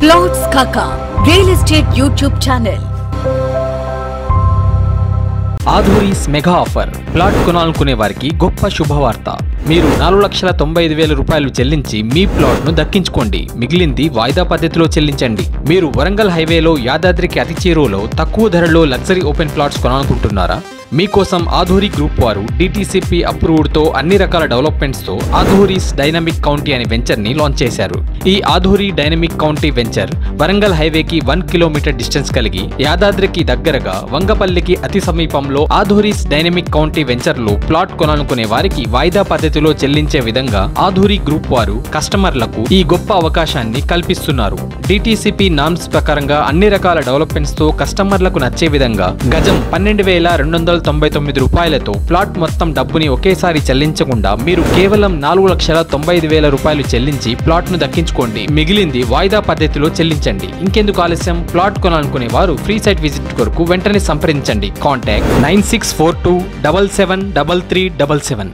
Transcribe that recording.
Plots Kaka real estate YouTube channel. Aadhuri's mega offer. Plot కొనాలనుకునే వారికి గొప్ప శుభవార్త. మీరు 4,95,000 రూపాయలు చెల్లించి మీ ప్లాట్ ను దక్కించుకోండి. మిగిలింది వాయిదా పద్ధతిలో చెల్లించండి. మీరు వరంగల్ హైవేలో యాదాద్రికి అతి చేరువలో తక్కువ ధరలో లగ్జరీ ఓపెన్ ప్లాట్స్ కొనాలనుకుంటున్నారా? మీకోసం ఆధూరి గ్రూప్ వారు DTCP అప్రూవ్డ్ తో అన్ని రకాల డెవలప్మెంట్స్ తో ఆధూరీస్ డైనమిక్ కౌంటీ అనే వెంచర్ ని లాంచ్ చేశారు. ఈ Aadhuri dynamic county venture Warangal హైవేకి 1 కిలోమీటర్ డిస్టెన్స్ కలిగి యాదాద్రికి దగ్గరగా వంగపల్లికి అతి సమీపంలో ఆధూరీస్ డైనమిక్ కౌంటీ వెంచర్ లో ప్లాట్ కొనాలనుకునే వారికి వాయిదా పద్ధతిలో చెల్లించే విధంగా ఆధూరి గ్రూప్ వారు కస్టమర్లకు ఈ గొప్ప అవకాశాన్ని కల్పిస్తున్నారు. DTCP నామ్స్ ప్రకారంగా అన్ని రకాల డెవలప్మెంట్స్ తో కస్టమర్లకు నచ్చే విధంగా గజం 12,299 రూపాయలతో ప్లాట్ మొత్తం డబ్బుని ఒకేసారి చెల్లించకుండా మీరు కేవలం 4,95,000 రూపాయలు చెల్లించి ప్లాట్ ను దక్కించుకోండి. మిగిలింది వాయిదా పద్ధతిలో చెల్లించండి. ఇంకెందుకు ఆలస్యం? ప్లాట్ కొనాలనుకునే వారు ఫ్రీ సైట్ విజిట్ కొరకు వెంటనే సంప్రదించండి. కాంటాక్ట్ 9642773377.